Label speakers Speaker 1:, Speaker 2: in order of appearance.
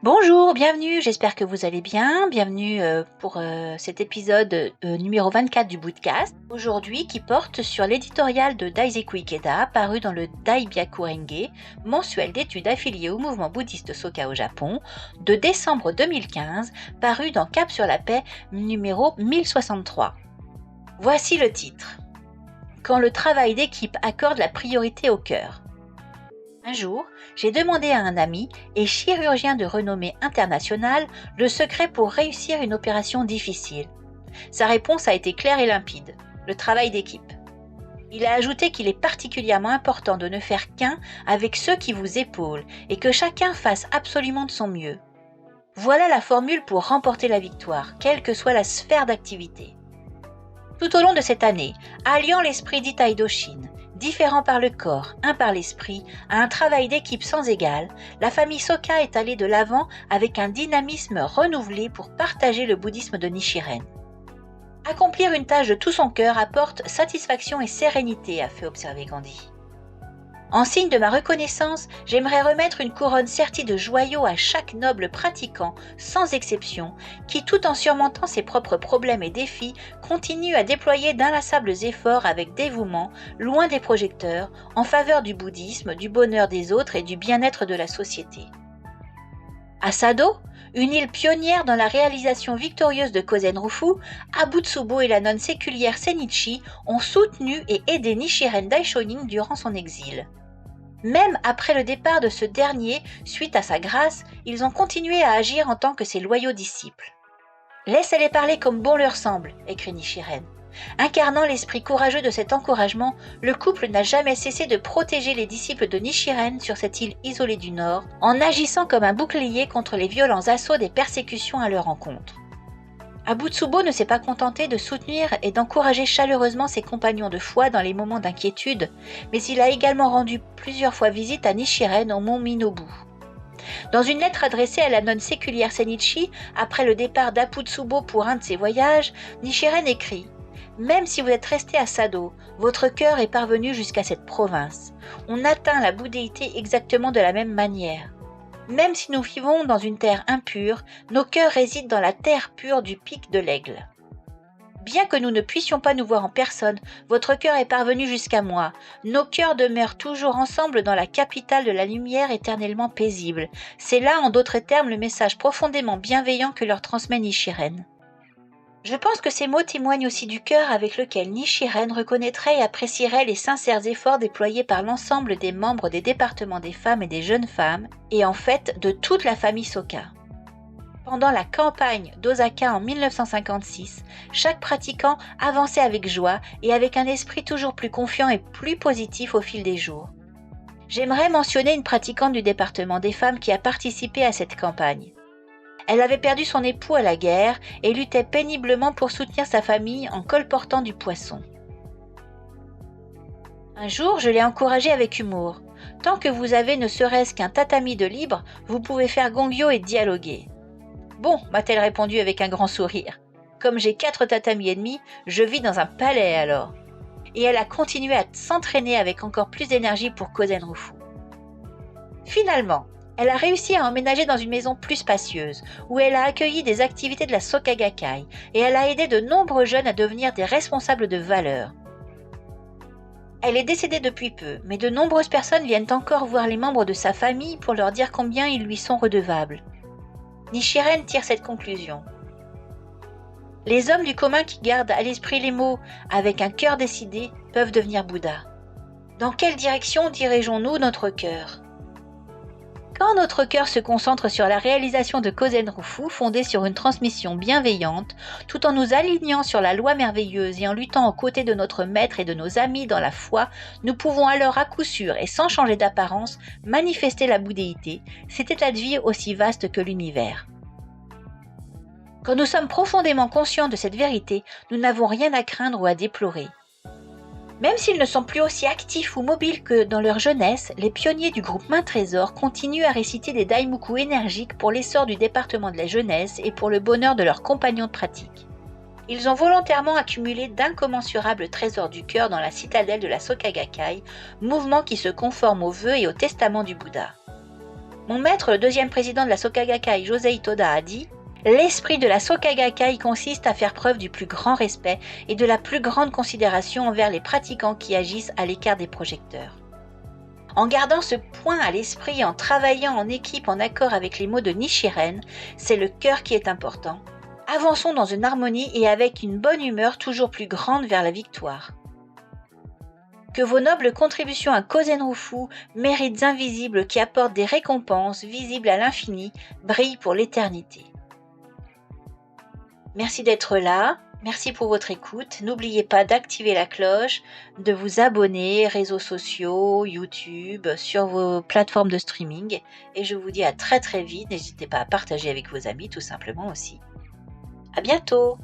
Speaker 1: Bonjour, bienvenue, j'espère que vous allez bien. Bienvenue pour cet épisode numéro 24 du Bootcast. Aujourd'hui, qui porte sur l'éditorial de Daiseku Ikeda, paru dans le Daibyaku-renge, mensuel d'études affilié au mouvement bouddhiste Soka au Japon, de décembre 2015, paru dans Cap sur la paix numéro 1063. Voici le titre. Quand le travail d'équipe accorde la priorité au cœur. Un jour, j'ai demandé à un ami et chirurgien de renommée internationale le secret pour réussir une opération difficile. Sa réponse a été claire et limpide, le travail d'équipe. Il a ajouté qu'il est particulièrement important de ne faire qu'un avec ceux qui vous épaulent et que chacun fasse absolument de son mieux. Voilà la formule pour remporter la victoire, quelle que soit la sphère d'activité. Tout au long de cette année, alliant l'esprit d'Itaïdoshin, différent par le corps, un par l'esprit, à un travail d'équipe sans égal, la famille Soka est allée de l'avant avec un dynamisme renouvelé pour partager le bouddhisme de Nichiren. Accomplir une tâche de tout son cœur apporte satisfaction et sérénité, a fait observer Gandhi. En signe de ma reconnaissance, j'aimerais remettre une couronne sertie de joyaux à chaque noble pratiquant, sans exception, qui tout en surmontant ses propres problèmes et défis, continue à déployer d'inlassables efforts avec dévouement, loin des projecteurs, en faveur du bouddhisme, du bonheur des autres et du bien-être de la société. À Sado, une île pionnière dans la réalisation victorieuse de Kozen Rufu, Abutsubo et la nonne séculière Senichi ont soutenu et aidé Nichiren Daishonin durant son exil. Même après le départ de ce dernier, suite à sa grâce, ils ont continué à agir en tant que ses loyaux disciples. « Laissez-les parler comme bon leur semble », écrit Nichiren. Incarnant l'esprit courageux de cet encouragement, le couple n'a jamais cessé de protéger les disciples de Nichiren sur cette île isolée du Nord, en agissant comme un bouclier contre les violents assauts des persécutions à leur encontre. Abutsubo ne s'est pas contenté de soutenir et d'encourager chaleureusement ses compagnons de foi dans les moments d'inquiétude, mais il a également rendu plusieurs fois visite à Nichiren au mont Minobu. Dans une lettre adressée à la nonne séculière Senichi, après le départ d'Abutsubo pour un de ses voyages, Nichiren écrit « Même si vous êtes resté à Sado, votre cœur est parvenu jusqu'à cette province. On atteint la bouddhéité exactement de la même manière. Même si nous vivons dans une terre impure, nos cœurs résident dans la terre pure du pic de l'Aigle. Bien que nous ne puissions pas nous voir en personne, votre cœur est parvenu jusqu'à moi. Nos cœurs demeurent toujours ensemble dans la capitale de la lumière éternellement paisible. C'est là, en d'autres termes, le message profondément bienveillant que leur transmet Nichiren. » Je pense que ces mots témoignent aussi du cœur avec lequel Nichiren reconnaîtrait et apprécierait les sincères efforts déployés par l'ensemble des membres des départements des femmes et des jeunes femmes, et en fait de toute la famille Soka. Pendant la campagne d'Osaka en 1956, chaque pratiquant avançait avec joie et avec un esprit toujours plus confiant et plus positif au fil des jours. J'aimerais mentionner une pratiquante du département des femmes qui a participé à cette campagne. Elle avait perdu son époux à la guerre et luttait péniblement pour soutenir sa famille en colportant du poisson. Un jour, je l'ai encouragée avec humour. « Tant que vous avez ne serait-ce qu'un tatami de libre, vous pouvez faire gongyo et dialoguer. »« Bon, m'a-t-elle répondu avec un grand sourire. Comme j'ai 4 tatamis et demi, je vis dans un palais alors. » Et elle a continué à s'entraîner avec encore plus d'énergie pour Kozen Rufu. Finalement, elle a réussi à emménager dans une maison plus spacieuse, où elle a accueilli des activités de la Soka Gakkai, et elle a aidé de nombreux jeunes à devenir des responsables de valeurs. Elle est décédée depuis peu, mais de nombreuses personnes viennent encore voir les membres de sa famille pour leur dire combien ils lui sont redevables. Nichiren tire cette conclusion. Les hommes du commun qui gardent à l'esprit les mots « avec un cœur décidé » peuvent devenir Bouddha. Dans quelle direction dirigeons-nous notre cœur ? Quand notre cœur se concentre sur la réalisation de Kozen Rufu, fondée sur une transmission bienveillante, tout en nous alignant sur la loi merveilleuse et en luttant aux côtés de notre maître et de nos amis dans la foi, nous pouvons alors à coup sûr et sans changer d'apparence manifester la bouddhéité, cet état de vie aussi vaste que l'univers. Quand nous sommes profondément conscients de cette vérité, nous n'avons rien à craindre ou à déplorer. Même s'ils ne sont plus aussi actifs ou mobiles que dans leur jeunesse, les pionniers du groupe Main Trésor continuent à réciter des daimoku énergiques pour l'essor du département de la jeunesse et pour le bonheur de leurs compagnons de pratique. Ils ont volontairement accumulé d'incommensurables trésors du cœur dans la citadelle de la Soka Gakkai, mouvement qui se conforme aux vœux et au testament du Bouddha. Mon maître, le deuxième président de la Soka Gakkai, Josei Toda, a dit « L'esprit de la Soka Gakkai consiste à faire preuve du plus grand respect et de la plus grande considération envers les pratiquants qui agissent à l'écart des projecteurs. » En gardant ce point à l'esprit, en travaillant en équipe en accord avec les mots de Nichiren, c'est le cœur qui est important. Avançons dans une harmonie et avec une bonne humeur toujours plus grande vers la victoire. Que vos nobles contributions à Kozenrufu, mérites invisibles qui apportent des récompenses visibles à l'infini, brillent pour l'éternité. Merci d'être là, merci pour votre écoute. N'oubliez pas d'activer la cloche, de vous abonner, réseaux sociaux, YouTube, sur vos plateformes de streaming. Et je vous dis à très très vite. N'hésitez pas à partager avec vos amis tout simplement aussi. À bientôt!